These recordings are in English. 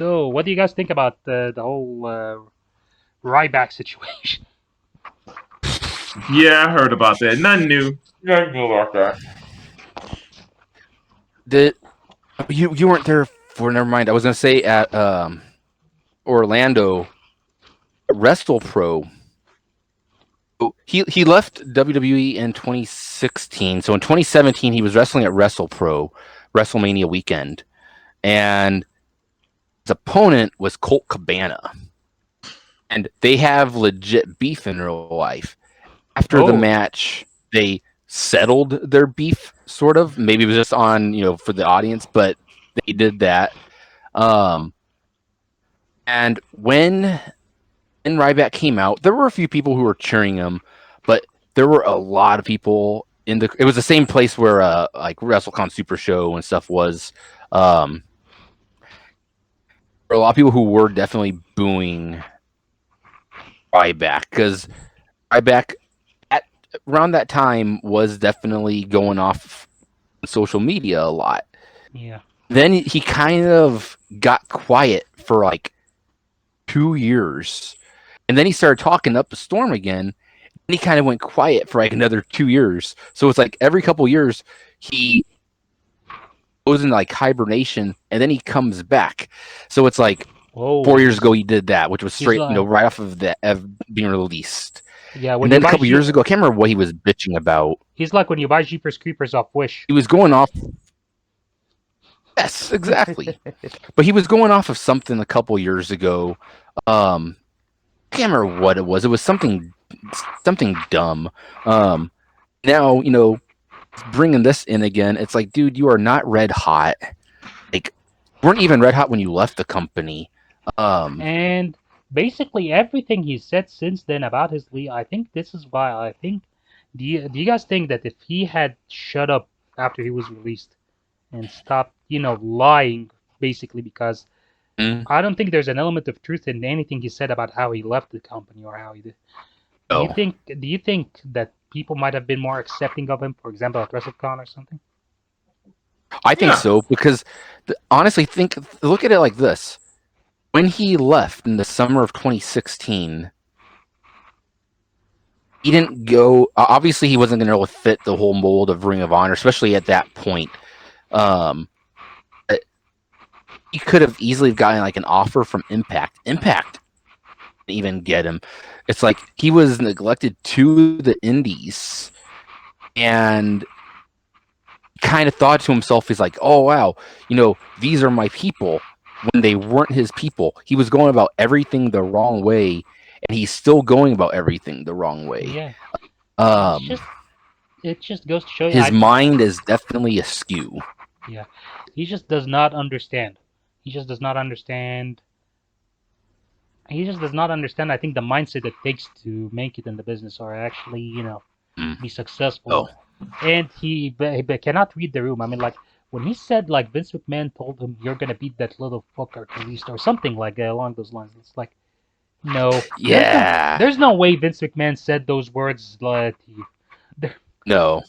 So, what do you guys think about the whole Ryback situation? Yeah, I heard about that. Nothing new. Nothing new about that. Did you weren't there for? Never mind. I was gonna say at Orlando, WrestlePro. He left WWE in 2016. So in 2017, he was wrestling at WrestlePro, WrestleMania weekend, and his opponent was Colt Cabana, and they have legit beef in real life. After the match, they settled their beef, sort of. Maybe it was just on, for the audience, but they did that. And when Ryback came out, there were a few people who were cheering him, but there were a lot of people it was the same place where like WrestleCon Super Show and stuff was. There were a lot of people who were definitely booing Ryback, because Ryback around that time was definitely going off social media a lot. Yeah. Then he kind of got quiet for like 2 years, and then he started talking up a storm again, and he kind of went quiet for like another 2 years. So it's like every couple years he goes into like hibernation, and then he comes back. So it's like 4 years ago he did that, which was straight, right off of being released. Yeah, and then a couple years ago, I can't remember what he was bitching about. He's like when you buy Jeepers Creepers off Wish. He was going off. Yes, exactly. But he was going off of something a couple years ago. I can't remember what it was. It was something dumb. Now, bringing this in again, it's like, dude, you are not red hot. Like, you weren't even red hot when you left the company. And basically everything he said since then about his leave, I think this is why I think. Do you guys think that if he had shut up after he was released and stopped, lying, basically, because I don't think there's an element of truth in anything he said about how he left the company or how he did. Do you think that people might have been more accepting of him, for example, at WrestleCon or something? I think so, because honestly, look at it like this. When he left in the summer of 2016, he didn't go. Obviously, he wasn't going to fit the whole mold of Ring of Honor, especially at that point. He could have easily gotten like an offer from Impact. Impact didn't even get him. It's like he was neglected to the indies, and kind of thought to himself, he's like, oh wow, these are my people, when they weren't his people. He was going about everything the wrong way, and he's still going about everything the wrong way. Yeah. It just goes to show you his mind is definitely askew. Yeah. He just does not understand. He just does not understand. I think, the mindset it takes to make it in the business, or actually, be successful. And he cannot read the room. I mean, like, when he said, like, Vince McMahon told him, "You're gonna beat that little fucker to least," or something like along those lines. It's like, no. Yeah. There's no way Vince McMahon said those words. Like, no.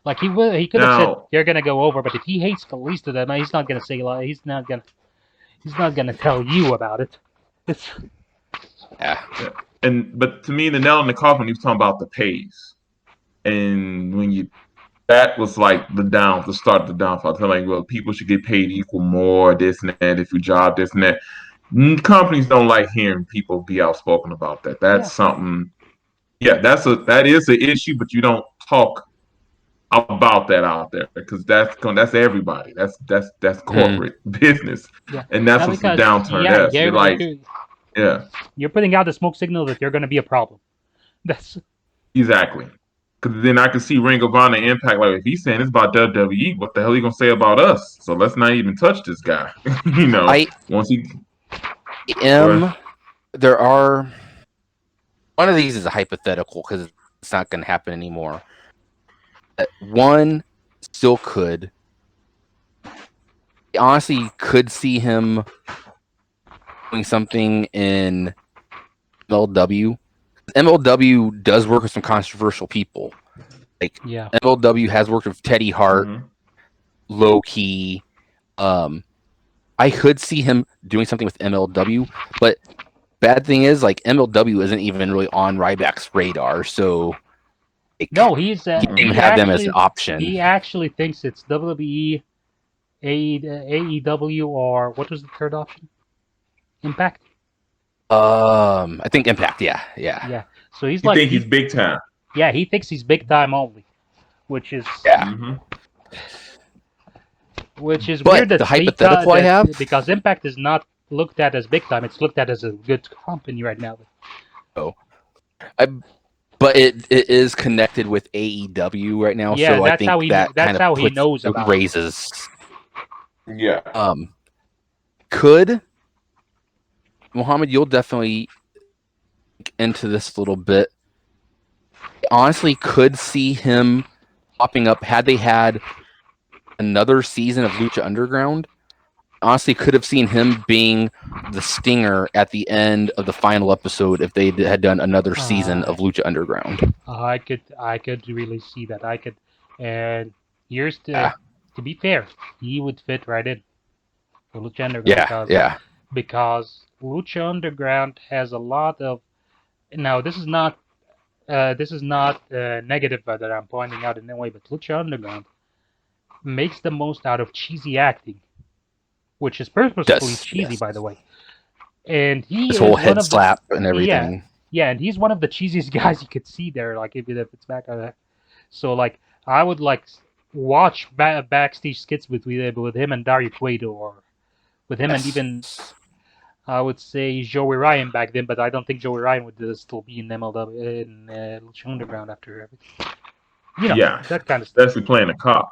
Like, he could have said, "You're gonna go over," but if he hates Kalisto, then he's not gonna say, like, he's not gonna tell you about it. It's yeah. But to me, the nail in the coffin, he was talking about the pays, and that was like the start of the downfall. Telling, well, people should get paid equal more, this and that, if you job, this and that. Companies don't like hearing people be outspoken about that. That's something. Yeah, that is an issue, but you don't talk about that out there, because that's everybody. That's corporate business, and that's what's the downturn. You're putting out the smoke signal that you're going to be a problem. That's exactly. Because then I can see Ring of Honor Impact, like, if he's saying it's about WWE, what the hell are you gonna say about us? So let's not even touch this guy. Once he. There are. One of these is a hypothetical, because it's not going to happen anymore. One still could. I honestly could see him doing something in MLW. MLW does work with some controversial people. Like, MLW has worked with Teddy Hart, Low Key. I could see him doing something with MLW, but bad thing is like MLW isn't even really on Ryback's radar, so like, No, he didn't even have them as an option. he actually thinks it's WWE, AEW, or what was the third option? Impact. I think Impact. Yeah. Yeah. So he's You like, think he's big time? yeah, he thinks he's big time only, which is Mm-hmm. weird But that the hypothetical I have, because Impact is not looked at as big time; it's looked at as a good company right now. but it is connected with AEW right now, Yeah, so I think that kind of he knows about raises. Yeah. Could Muhammad, you'll definitely get into this a little bit. I honestly could see him popping up had they had another season of Lucha Underground. Honestly, could have seen him being the stinger at the end of the final episode if they had done another season of Lucha Underground. I could really see that. And here's to be fair, he would fit right in for Lucha Underground. Because Lucha Underground has a lot of. Now, this is not negative that I'm pointing out in any way, but Lucha Underground makes the most out of cheesy acting, which is purposefully cheesy, by the way. And he His is whole one head of slap and everything. Yeah, and he's one of the cheesiest guys you could see there. Like if it's back on that. So like I would like watch backstage skits with him and Dario Cueto, or with him and even I would say Joey Ryan back then, but I don't think Joey Ryan would still be in MLW in Lucha Underground after everything. You know, Yeah, that kind of stuff. especially playing a cop.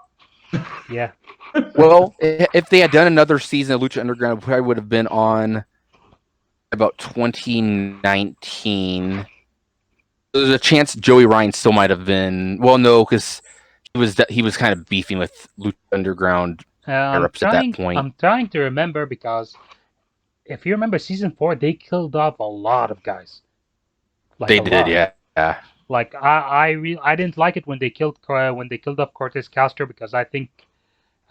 Yeah. Well, if they had done another season of Lucha Underground, it probably would have been on about 2019. There's a chance Joey Ryan still might have been. Well, no, because he was kind of beefing with Lucha Underground at that point. I'm trying to remember because if you remember season 4, they killed off a lot of guys. Like they did, yeah. Like I didn't like it when they killed off Cortez Castro, because I think,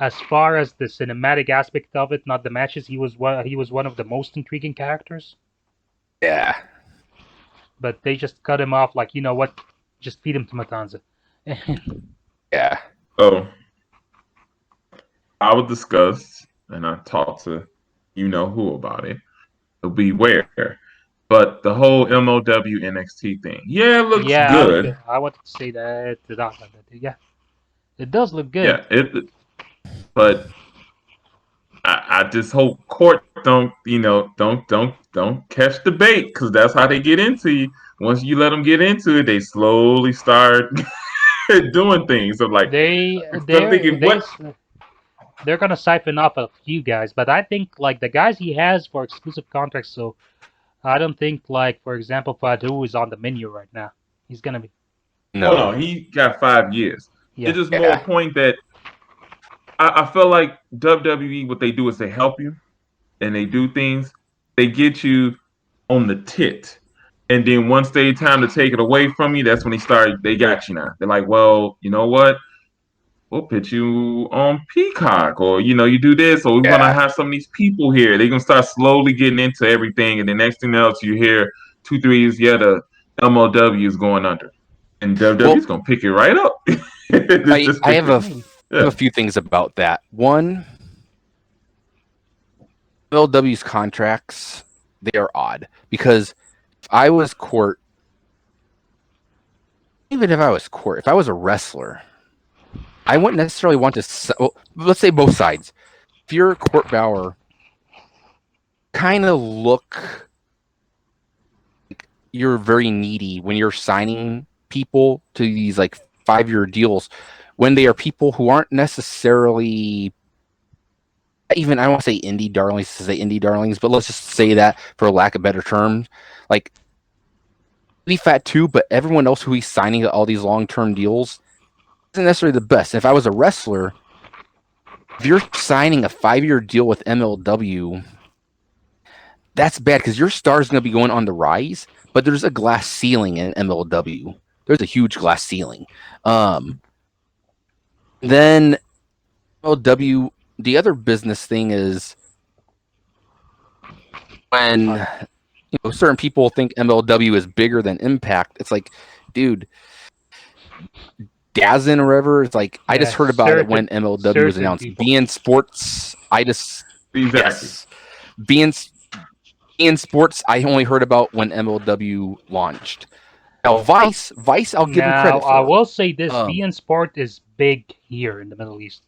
as far as the cinematic aspect of it, not the matches, he was one of the most intriguing characters. Yeah. But they just cut him off. Like, you know what? Just feed him to Matanza. Yeah. Oh, I would discuss, and I talked to you know who about it. So beware. But the whole MLW NXT thing, yeah, it looks good. I wanted to say that. Yeah, it does look good. Yeah, but I just hope Court don't catch the bait, because that's how they get into you. Once you let them get into it, they slowly start doing things. So like they're gonna siphon off a few guys, but I think like the guys he has for exclusive contracts. So I don't think, like, for example, Fadu is on the menu right now. He's gonna be. No, he got 5 years. Yeah. It's just more a point that I feel like WWE, what they do is they help you and they do things. They get you on the tit. And then once they time to take it away from you, that's when they got you now. They're like, well, you know what? We'll put you on Peacock, or, you do this, or we want to have some of these people here. They're going to start slowly getting into everything. And the next thing else, you hear 2-3 years, the MLW is going under. And WWE's going to pick it right up. I have a few things about that. One, MLW's contracts, they are odd, because if I was Court, if I was a wrestler, I wouldn't necessarily want to. Well, let's say both sides. If you're Court Bauer, kind of look like you're very needy when you're signing people to these like 5-year deals, when they are people who aren't necessarily even, I don't want to say indie darlings, but let's just say that for lack of better terms, like really fat too, but everyone else who he's signing all these long-term deals isn't necessarily the best. If I was a wrestler, if you're signing a 5-year deal with MLW, that's bad, because your star is going to be going on the rise, but there's a glass ceiling in MLW. There's a huge glass ceiling. Then MLW, the other business thing is when certain people think MLW is bigger than Impact, it's like, dude, Dazn or whatever. It's like I just heard about it when MLW was announced. People. BN Sports, I just Exactly. yes, BN Sports, I only heard about when MLW launched. Now Vice, I'll give them credit for. I will say this: BN Sport is big here in the Middle East.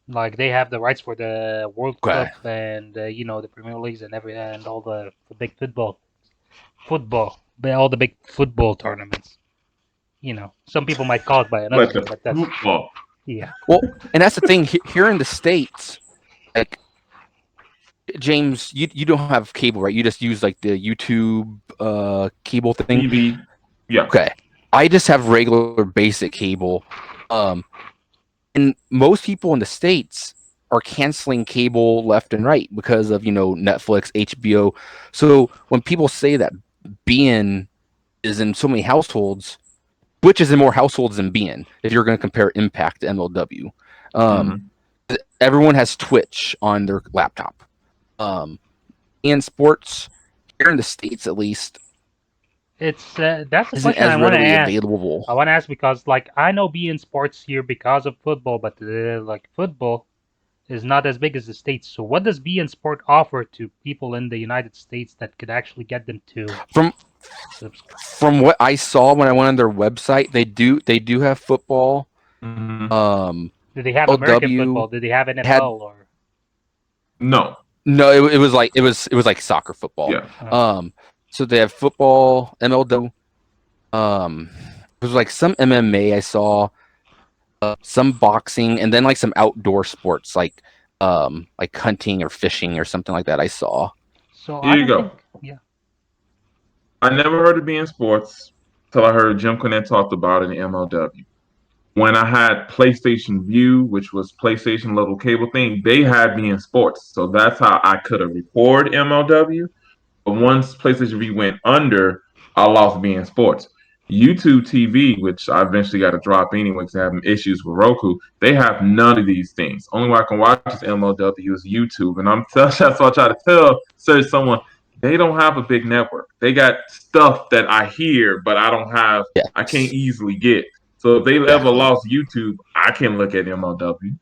Like they have the rights for the World Cup and the Premier Leagues and and all the big football, all the big football tournaments. Some people might call it by another name, but that's football. Yeah. Well, and that's the thing here in the States, like James, you don't have cable, right? You just use like the YouTube cable thing. TV. Yeah. Okay. I just have regular basic cable. And most people in the States are canceling cable left and right because of, Netflix, HBO. So when people say that BN is in so many households, which is in more households than BN, if you're going to compare Impact to MLW, everyone has Twitch on their laptop. BN Sports, here in the States at least, that's the question I want to ask. Available. I want to ask because, I know BN Sports here because of football, but football is not as big as the States. So, what does BN Sport offer to people in the United States that could actually get them to? From what I saw when I went on their website, they do have football. Mm-hmm. Did they have American football? Did they have NFL or? No. No, it was like soccer football. Yeah. So they have football, MLW. It was like some MMA I saw, some boxing, and then like some outdoor sports like hunting or fishing or something like that. I saw. So here you go. Yeah. I never heard of BN Sports till I heard Jim Cornette talked about it in MLW. When I had PlayStation View, which was PlayStation little cable thing, they had BN Sports, so that's how I could have recorded MLW. But once PlayStation View went under, I lost BN Sports. YouTube TV, which I eventually got to drop anyway because having issues with Roku, they have none of these things. Only way I can watch this MLW is YouTube, and that's why I try to search someone. They don't have a big network. They got stuff that I hear, but I don't have. Yes. I can't easily get. So if they ever lost YouTube, I can look at MLW.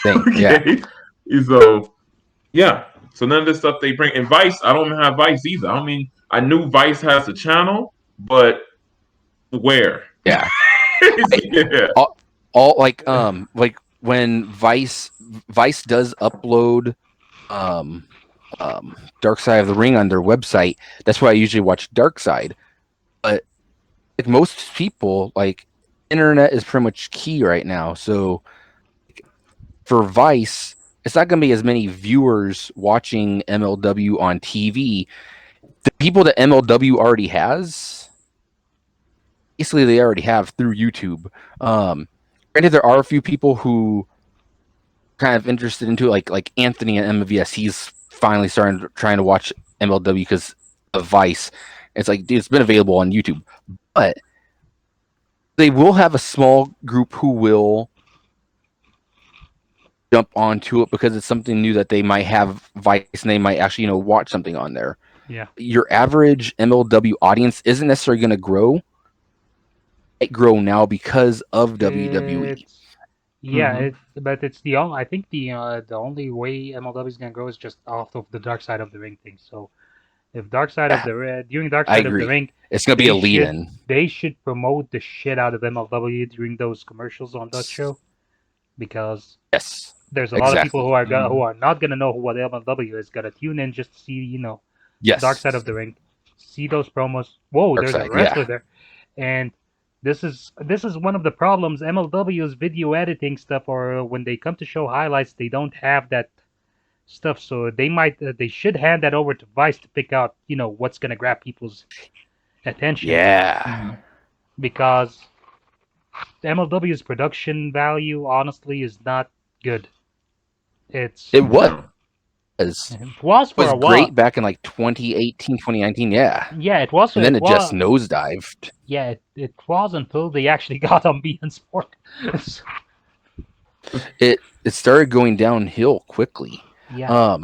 Okay. So yeah. So none of this stuff they bring. And Vice, I don't have Vice either. I mean, I knew Vice has a channel, but where? Yeah. Yeah. All like when Vice does upload Dark Side of the Ring on their website, that's why I usually watch Dark Side. But like most people, like internet is pretty much key right now. So for Vice, it's not going to be as many viewers watching MLW on TV. The people that MLW already has, basically they already have through YouTube. Granted, there are a few people who kind of interested into it, like Anthony at MVS. He's finally trying to watch MLW because of Vice. It's like, dude, it's been available on YouTube, but they will have a small group who will jump onto it because it's something new that they might have Vice and they might actually, watch something on there. Yeah. Your average MLW audience isn't necessarily going to grow. It grow now because of WWE. But it's the only. I think the only way MLW is gonna grow is just off of the Dark Side of the Ring thing. So if Dark Side of the during Dark Side of the Ring, it's gonna be a lead-in. They should promote the shit out of MLW during those commercials on that show, because there's a lot of people who are not gonna know what MLW is, gonna tune in just to see Dark Side of the Ring, see those promos. Whoa, there's a wrestler there, and this is one of the problems. MLW's video editing stuff, or when they come to show highlights, they don't have that stuff. So they should hand that over to Vice to pick out what's gonna grab people's attention. Yeah, because MLW's production value honestly is not good. It was for a while. Great back in like 2018, 2019. Yeah, it was. And then it just nosedived. Yeah, it was until they actually got on BN Sport. It started going downhill quickly. Yeah.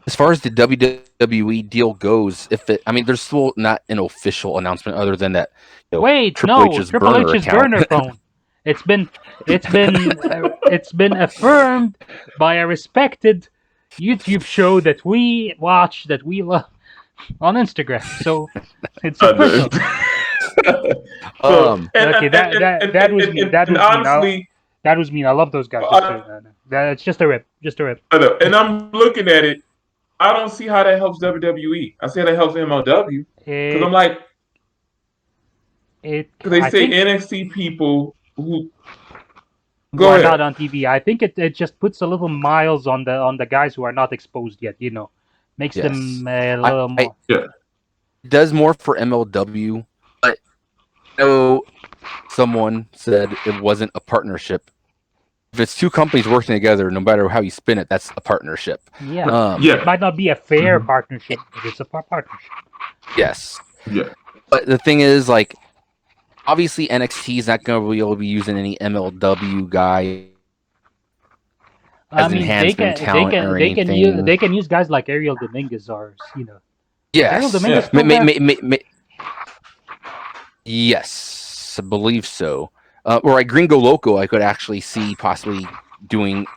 as far as the WWE deal goes, there's still not an official announcement other than that. Wait, Triple no, H's Triple burner H's account. burner phone. It's been affirmed by a respected YouTube show that we watch, that we love on Instagram. So it's official. Okay, that was me. That and was me. Now, honestly, that was me. I love those guys. It's just a rip. Just a rip. I know, and I'm looking at it. I don't see how that helps WWE. I see how that helps MLW because I'm like, because they I say think NXT people who who go are ahead. not on TV. I think it just puts a little miles on the guys who are not exposed yet. Makes Yes. them a little more. Yeah. It does more for MLW, but someone said it wasn't a partnership. If it's two companies working together, no matter how you spin it, that's a partnership. Yeah. Yeah. It might not be a fair partnership, but it's a partnership. Yes. Yeah. But the thing is, like, obviously NXT is not going to be able to be using any MLW guy as enhancement talent or anything. They can use guys like Ariel Dominguez or Yes. Ariel Dominguez. Yes, I believe so. Or at Gringo Loco, I could actually see possibly getting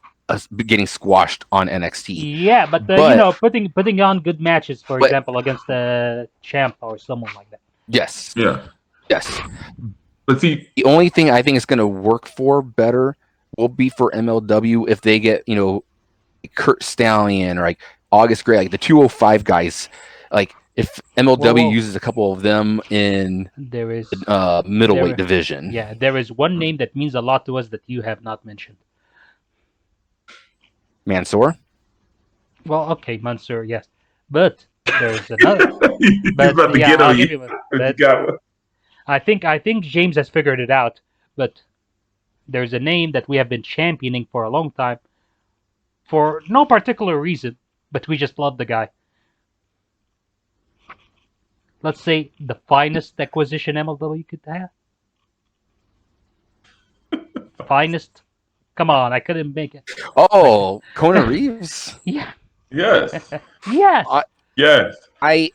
squashed on NXT. Yeah, but putting on good matches, for example, against the champ or someone like that. Yes. Yeah. Yes. But see, the only thing I think is going to work for better will be for MLW if they get, Kurt Stallion or like August Gray, like the 205 guys. Like if MLW uses a couple of them in middleweight division. Yeah, there is one name that means a lot to us that you have not mentioned. Mansoor? Well, okay, Mansoor, yes. But there's another. I'll give you one. I think James has figured it out, but there's a name that we have been championing for a long time for no particular reason, but we just love the guy. Let's say the finest acquisition MLW could have. Finest. Come on, I couldn't make it. Oh, Kona Reeves. Yeah. Yes. Yes. Yes. I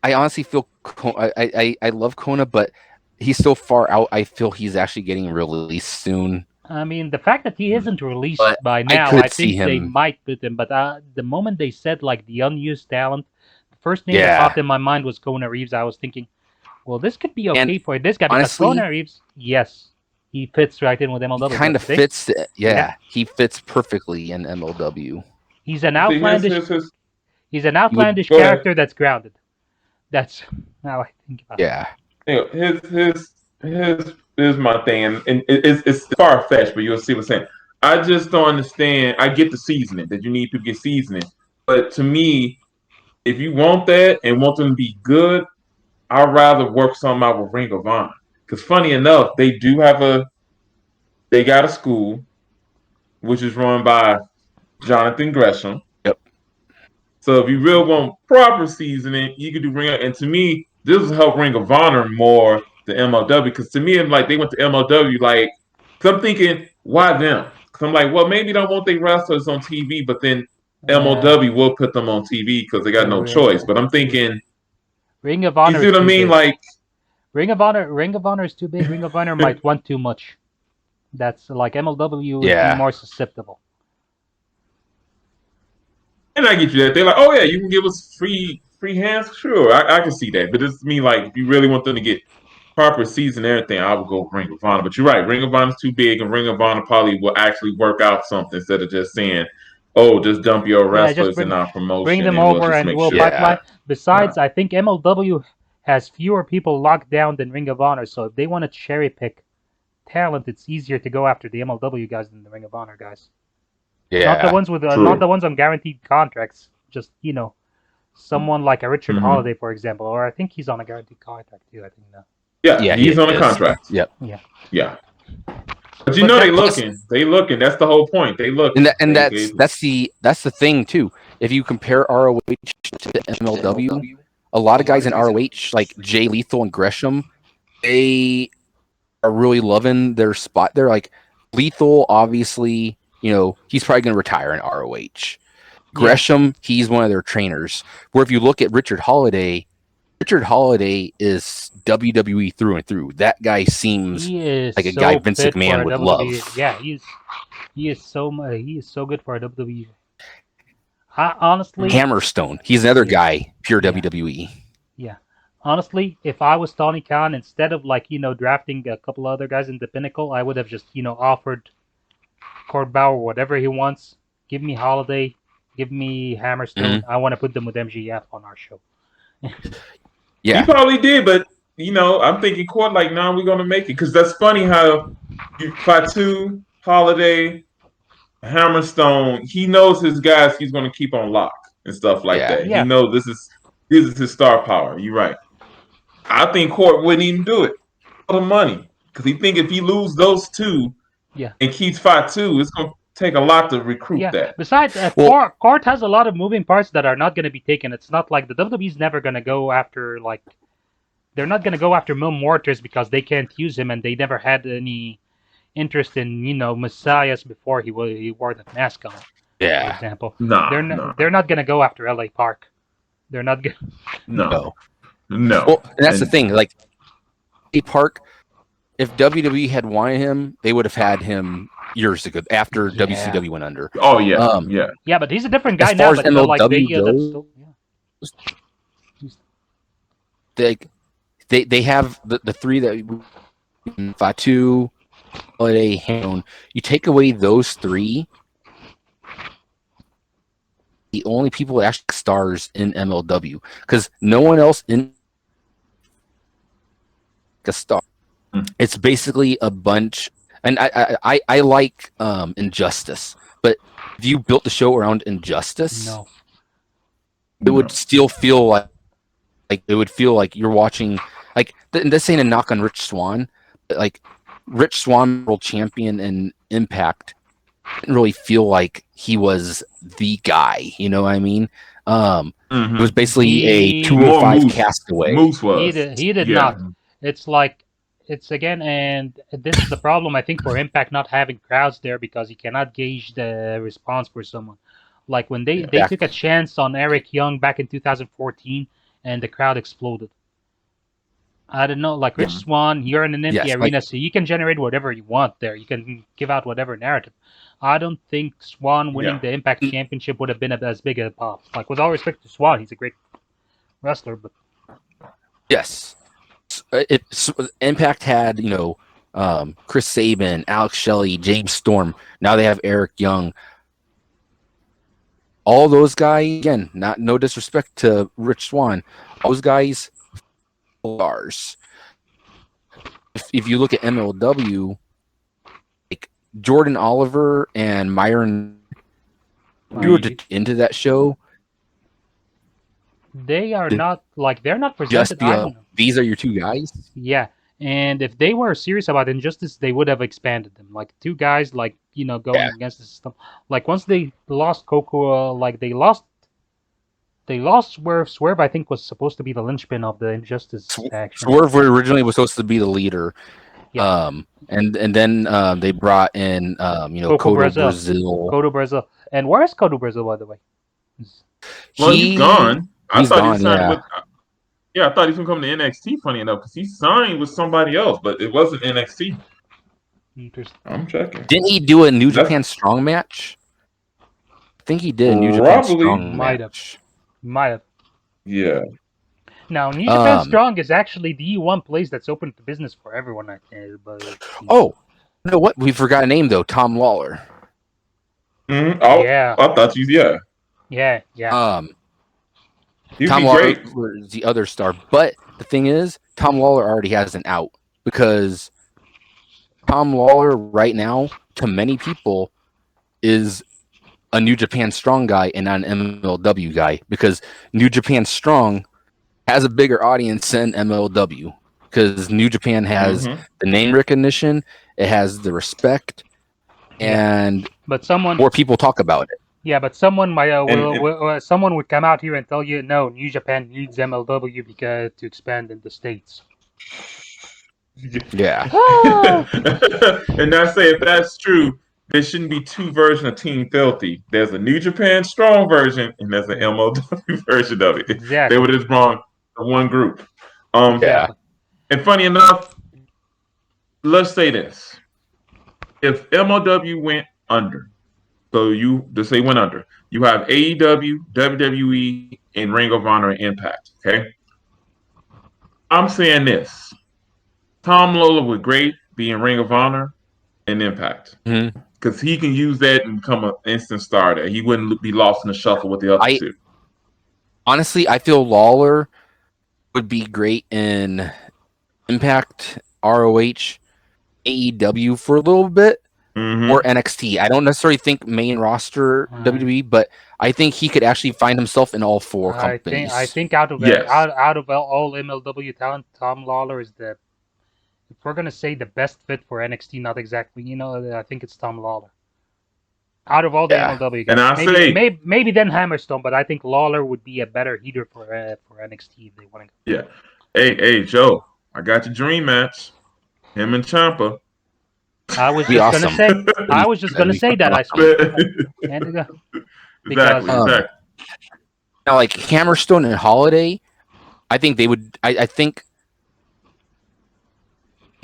honestly feel I love Kona, but he's so far out. I feel he's actually getting released soon. I mean, the fact that he isn't released by now, I think they might put him. But the moment they said like the unused talent, the first name that popped in my mind was Kona Reeves. I was thinking, well, this could be okay for this guy because Kona Reeves, yes, he fits right in with MLW. He kind of fits. He fits perfectly in MLW. He's an outlandish. He's an outlandish character that's grounded. That's how I think about it. Here's my thing, and it's far fetched, but you'll see what I'm saying. I just don't understand. I get the seasoning that you need to get seasoning, but to me, if you want that and want them to be good, I'd rather work something out with Ring of Honor. Because funny enough, they got a school, which is run by Jonathan Gresham. Yep. So if you really want proper seasoning, you could do Ring of Honor. And to me, this will help Ring of Honor more than MLW. Because to me, I'm like, they went to MLW, like, because I'm thinking, why them? Because I'm like, well, maybe they don't want their wrestlers on TV, but then MLW will put them on TV because they got no choice. But I'm thinking, Ring of Honor. You see what I mean? Like, Ring of Honor is too big. Ring of Honor might want too much. That's like MLW would be more susceptible. And I get you that. They're like, oh yeah, you can give us free hands. Sure, I can see that. But it's me like, if you really want them to get proper season and everything, I would go Ring of Honor. But you're right, Ring of Honor is too big, and Ring of Honor probably will actually work out something instead of just saying, oh, just dump your wrestlers in our promotion. Bring them over and we'll pipeline. Besides, I think MLW has fewer people locked down than Ring of Honor, so if they want to cherry pick talent, it's easier to go after the MLW guys than the Ring of Honor guys. Yeah, not the ones with not the ones on guaranteed contracts. Just someone like a Richard Holiday, for example, or I think he's on a guaranteed contract too. I think now. Yeah, he's on a contract. Yep. Yeah. But they looking. They looking. That's the whole point. They look. And that's the thing too. If you compare ROH to the MLW, a lot of guys in ROH like Jay Lethal and Gresham, they are really loving their spot there. Like Lethal, obviously, he's probably going to retire in ROH. Gresham, he's one of their trainers. Where if you look at Richard Holiday is WWE through and through. That guy seems He is like a so guy Vince fit for McMahon a would WWE. love. Yeah, he is so good for a WWE. Honestly, Hammerstone, he's another Yeah. guy, pure Yeah. WWE. yeah. Honestly, if I was Tony Khan, instead of drafting a couple other guys in the Pinnacle, I would have just offered Court Bauer whatever he wants. Give me Holiday, give me Hammerstone. I want to put them with MGF on our show. Yeah, He probably did, but I'm thinking Court like, nah, we're gonna make it because that's funny how Fatu, Holiday, Hammerstone, he knows his guys. He's gonna keep on lock and stuff like that. Yeah. He knows this is his star power. You're right. I think Court wouldn't even do it for the money because he think if he lose those two, Yeah. and keeps Fatu, it's gonna take a lot to recruit that. Besides, Court has a lot of moving parts that are not going to be taken. It's not like the WWE's never going to go after they're not going to go after Mil Mortars because they can't use him, and they never had any interest in Messiahs before he wore the mask on. Yeah. For example, Nah, they're not going to go after LA Park. They're not going. No. Well, and that's the thing. Like, LA Park, if WWE had wanted him, they would have had him years ago after WCW went under. Oh yeah, Yeah, but he's a different guy as now. far But as still, like, MLW goes, they have the three that Fatu, Holiday, Hammerstone. You take away those three, the only people that actually stars in MLW, because no one else in a star. It's basically a bunch, and I like Injustice, but if you built the show around Injustice, no, it would still feel like it would feel like you're watching. Like, this ain't a knock on Rich Swann, but like Rich Swann, world champion in Impact, didn't really feel like he was the guy. You know what I mean? It was basically a 205 castaway. Moose was. He did not. It's like, and this is the problem, I think, for Impact not having crowds there, because you cannot gauge the response for someone. Like when they took a chance on Eric Young back in 2014, and the crowd exploded. I don't know, like Rich Swann, you're in an empty arena, so you can generate whatever you want there. You can give out whatever narrative. I don't think Swann winning the Impact Championship would have been as big a pop. Like, with all respect to Swann, he's a great wrestler, but yes, Impact had Chris Sabin, Alex Shelley, James Storm. Now they have Eric Young. All those guys, again, no disrespect to Rich Swann, those guys stars. If you look at MLW, like Jordan Oliver and Myron, if you were into that show, they are not presented. These are your two guys. Yeah, and if they were serious about Injustice, they would have expanded them. Like, two guys, going against the system. Like, once they lost Coco, they lost Swerve. Swerve, I think, was supposed to be the linchpin of the Injustice action. Swerve originally was supposed to be the leader. Yeah. And then they brought in Cotto Brazil. Cotto Brazil. And where is Cotto Brazil, by the way? He's gone. I thought he signed with. Yeah, I thought he was going to come to NXT. Funny enough, because he signed with somebody else, but it wasn't NXT. Interesting. I'm checking. Didn't he do a New Japan Strong match? I think he did a New Japan Strong match. Might have. Yeah. Now, New Japan Strong is actually the one place that's open to business for everyone. I think. Oh, you know what? We forgot a name though. Tom Lawler. Mm-hmm. Oh, yeah. I thought you. Yeah. Yeah. Tom Lawler is the other star, but the thing is, Tom Lawler already has an out, because Tom Lawler right now, to many people, is a New Japan Strong guy and not an MLW guy, because New Japan Strong has a bigger audience than MLW, because New Japan has the name recognition, it has the respect, and more people talk about it. Yeah, but someone someone would come out here and tell you, no, New Japan needs MLW to expand in the States. Yeah. And I say, if that's true, there shouldn't be two versions of Team Filthy. There's a New Japan Strong version, and there's an Yeah. MLW version of it. They Exactly. would have brought one group. Exactly. And funny enough, let's say this: if MLW went under, so you to say went under, you have AEW, WWE, and Ring of Honor and Impact. Okay, I'm saying this: Tom Lola would great be in Ring of Honor and Impact. Mhm. Because he can use that and become an instant starter. He wouldn't be lost in the shuffle with the other two. Honestly, I feel Lawler would be great in Impact, ROH, AEW for a little bit, or NXT. I don't necessarily think main roster WWE, but I think he could actually find himself in all four companies. I think out of all MLW talent, Tom Lawler is the. If we're gonna say the best fit for NXT, not exactly. I think it's Tom Lawler. Out of all the MLW guys, and maybe then Hammerstone, but I think Lawler would be a better heater for NXT if they want to. Yeah. Hey, Joe, I got your dream match. Him and Ciampa. I was just gonna say that. I swear. Because exactly. Now, like Hammerstone and Holiday, I think they would. I think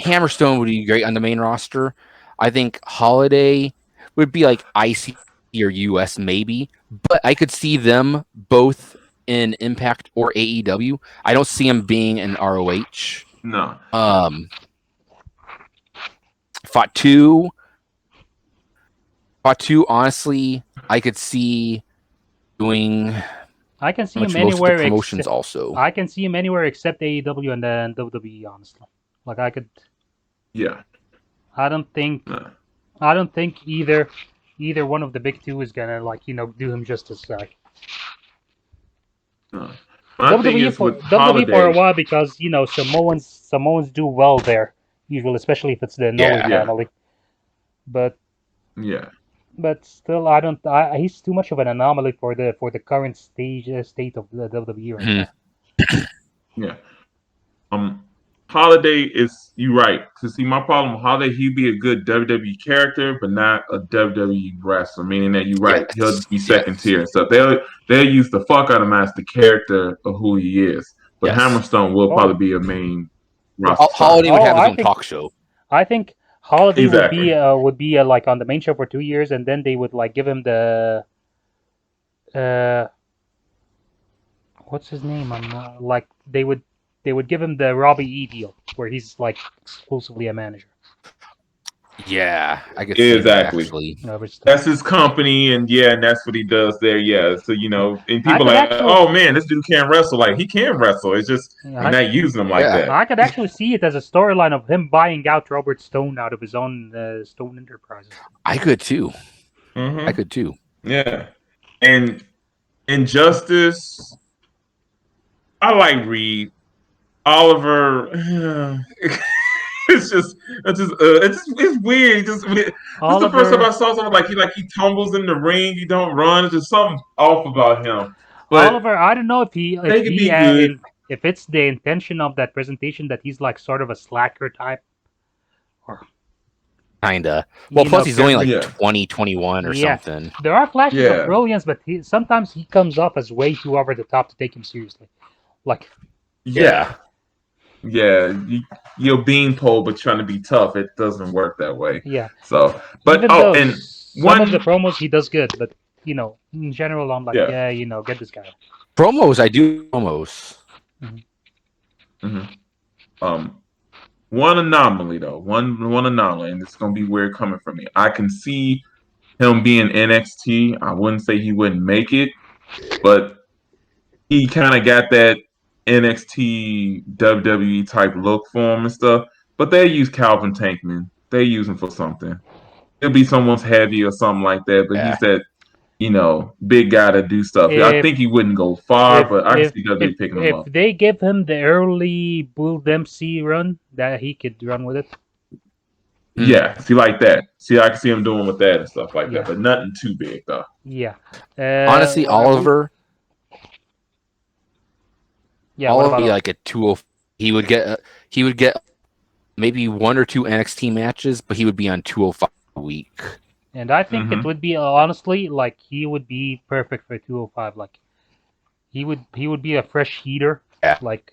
Hammerstone would be great on the main roster. I think Holiday would be like IC or US maybe, but I could see them both in Impact or AEW. I don't see them being in ROH. No. Fatu, honestly, I could see doing. I can see him anywhere. Promotions also. I can see him anywhere except AEW and then WWE. Honestly, like I could. Yeah. I don't think either one of the big two is gonna do him justice. WWE for a while because Samoans do well there usually, especially if it's the Noah family. But still, he's too much of an anomaly for the current state of the WWE right now. Yeah. Holiday is you right. To see my problem with Holiday, he'd be a good WWE character, but not a WWE wrestler. Meaning that you're right, he'll just be second tier and stuff. They'll use the fuck out of him as the character of who he is. But Hammerstone will probably be a main roster. Holiday would have his own talk show. I think Holiday would be like on the main show for 2 years, and then they would like give him the what's his name? Like they would give him the Robbie E deal where he's like exclusively a manager. Yeah, I could see that actually. That's his company, and that's what he does there. Yeah, so and people are like, oh man, this dude can't wrestle. Like he can wrestle. It's just they're not using him like that. I could actually see it as a storyline of him buying out Robert Stone out of his own Stone Enterprises. I could too. I could too. Yeah, and Injustice. I like Reed. Oliver, it's weird. This is the first time I saw someone like he tumbles in the ring. He don't run. It's just something off about him. But Oliver, I don't know if it's the intention of that presentation that he's like sort of a slacker type, or kinda. Well, plus he's only like 20, 21 or something. There are flashes of brilliance, but sometimes he comes off as way too over the top to take him seriously. Like. Yeah, you're beanpole, but trying to be tough. It doesn't work that way. Yeah. So, but and some of the promos he does good, but in general, I'm like, get this guy. Promos, I do promos. One anomaly though, one anomaly, and it's gonna be weird coming from me. I can see him being NXT. I wouldn't say he wouldn't make it, but he kind of got that NXT WWE type look for him and stuff, but they use Calvin Tankman. They use him for something. It'll be someone's heavy or something like that, but he's that big guy to do stuff. I think he wouldn't go far, but I can see WWE picking him up. If they give him the early Bull Dempsey run, that he could run with it. Yeah, see like that. See, I can see him doing with that and stuff like that, but nothing too big though. Yeah. Honestly, Oliver. Yeah, Oliver would be like a 205. He would get maybe 1 or 2 NXT matches, but he would be on 205 a week. And I think it Mm-hmm. would be honestly like he would be perfect for 205. Like he would be a fresh heater. Yeah. Like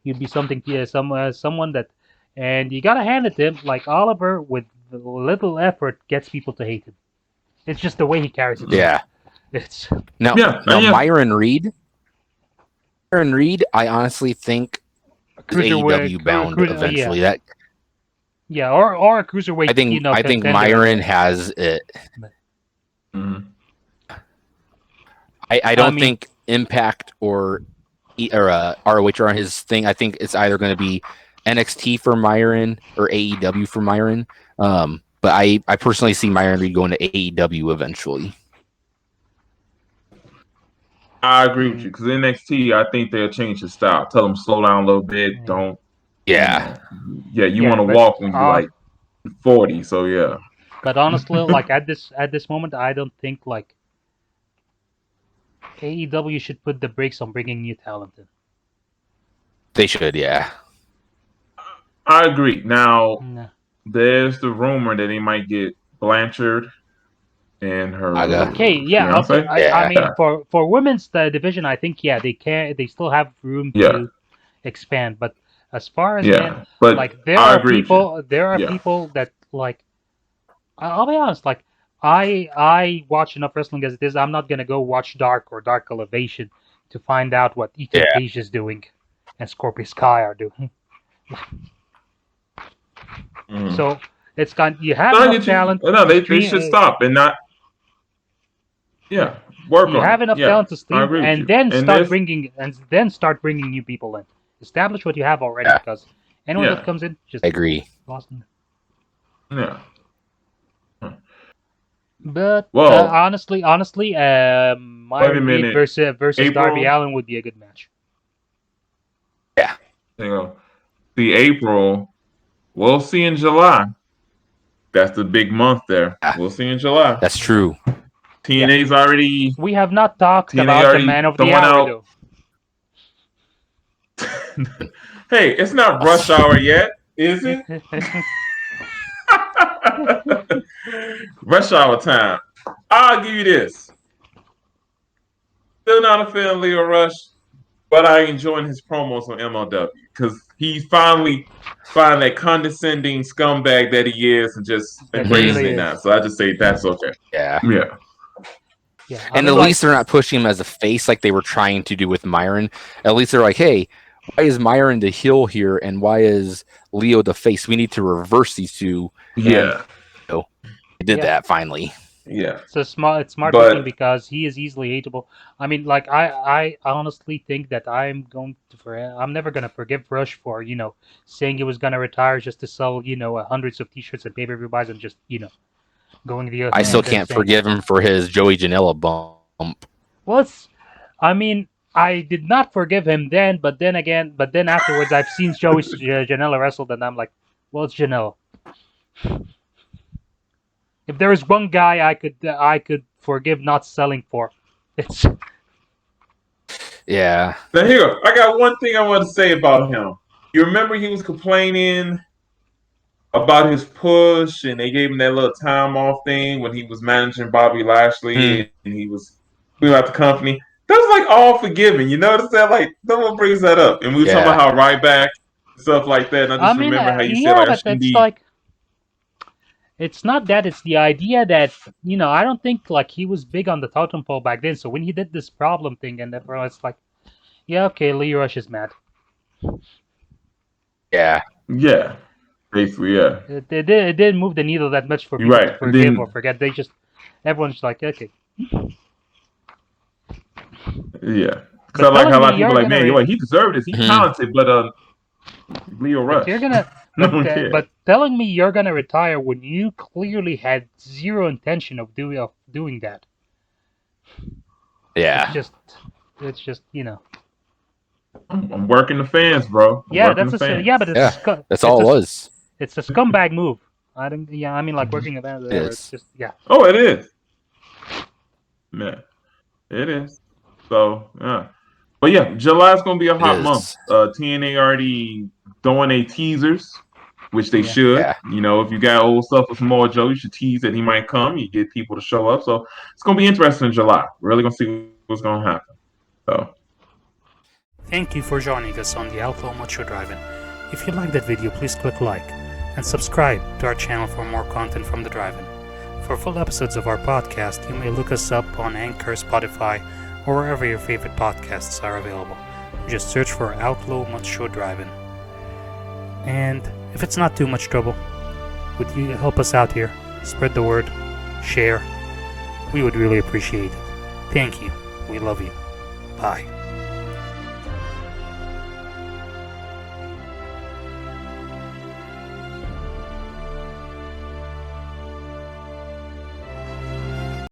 he'd be something someone that, and you gotta hand it to him. Like Oliver, with little effort, gets people to hate him. It's just the way he carries himself. Yeah. It's Now, Yeah, now yeah. Myron Reed, I honestly think is AEW bound eventually. yeah, That yeah, or a cruiserweight. I think Contender. Myron has it. Mm-hmm. I don't think Impact or ROH are his thing. I think it's either going to be NXT for Myron or AEW for Myron. But I personally see Myron Reed going to AEW eventually. I agree with you because NXT, I think they'll change his style. Tell them slow down a little bit. Don't. Yeah. You want to walk when you're like 40. So yeah. But honestly, like at this moment, I don't think like AEW should put the brakes on bringing new talent in. They should, yeah. I agree. Now, No. there's the rumor that he might get Blanchard and her Okay, yeah, fiance. okay. I mean, for women's division, I think they still have room to expand. But as far as men, but like there I are agree people that like. I'll be honest, like I watch enough wrestling as it is. I'm not gonna go watch Dark or Dark Elevation to find out what Ethan Page is doing and Scorpio Sky are doing. So it's you have enough talent. No, they should stop and not. Yeah, work you on have it. enough Yeah, talent to I stream, agree with and you. then And start bringing new people in. Establish what you have already, because anyone that comes in just agree. lost in. Yeah. But Well, honestly, Myron Reed versus April? Darby Allin would be a good match. Yeah. The April, we'll see in July. That's the big month there. Yeah. We'll see in July. That's true. TNA's already. We have not talked TNA about the man of the hour, though. Hey, it's not rush hour yet, is it? Rush hour time. I'll give you this. Still not a fan of Leo Rush, but I enjoying his promos on MLW because he finally found that condescending scumbag that he is and just embracing it now. So I just say that's okay. Yeah. Yeah. Yeah, and at least they're not pushing him as a face like they were trying to do with Myron. At least they're like, hey, why is Myron the heel here and why is Leo the face? We need to reverse these two. Yeah. And, they did that finally. Yeah. It's smart thinking because he is easily hateable. I mean, like I honestly think that I'm never gonna forgive Rush for, saying he was gonna retire just to sell, hundreds of t-shirts and pay-per-view buys and just, going the other. I still can't forgive him for his Joey Janela bump. Well, I did not forgive him then, but then afterwards I've seen Joey Janela wrestled and I'm like, well, it's Janela. If there is one guy I could forgive not selling for, it's. Yeah. Now here, I got one thing I want to say about him. You remember he was complaining about his push, and they gave him that little time off thing when he was managing Bobby Lashley, and he was out the company. That was like all forgiven. You notice that? Like no one brings that up, and we were talking about how Ryback stuff like that. And I just remember how you said like, but it's like. It's not that, it's the idea that, I don't think, like, he was big on the totem pole back then, so when he did this problem thing, and everyone was like, yeah, okay, Leo Rush is mad. Yeah. Yeah. Basically, yeah. It didn't move the needle that much for people to forgive or forget. Everyone's just like, okay. Yeah. Because I like how a lot of people are like, man, he deserved this. He's talented, but Leo Rush. You're gonna... But telling me you're gonna retire when you clearly had zero intention of doing that. Yeah. It's just I'm working the fans, bro. That's that's all it was. It's a scumbag move. I mean, like working the fans. It's just Oh, it is. Yeah, it is. So yeah, but yeah, July's gonna be a hot month. TNA already throwing teasers which they Yeah. should. Yeah. You know, if you got old stuff with Samoa Joe, you should tease that he might come. You get people to show up. So it's going to be interesting in July. Really going to see what's going to happen. So. Thank you for joining us on the Outlaw Macho Drive-In. If you liked that video, please click like and subscribe to our channel for more content from the Drive-In. For full episodes of our podcast, you may look us up on Anchor, Spotify, or wherever your favorite podcasts are available. Just search for Outlaw Macho Drive-In. And if it's not too much trouble, would you help us out here? Spread the word, share. We would really appreciate it. Thank you. We love you. Bye.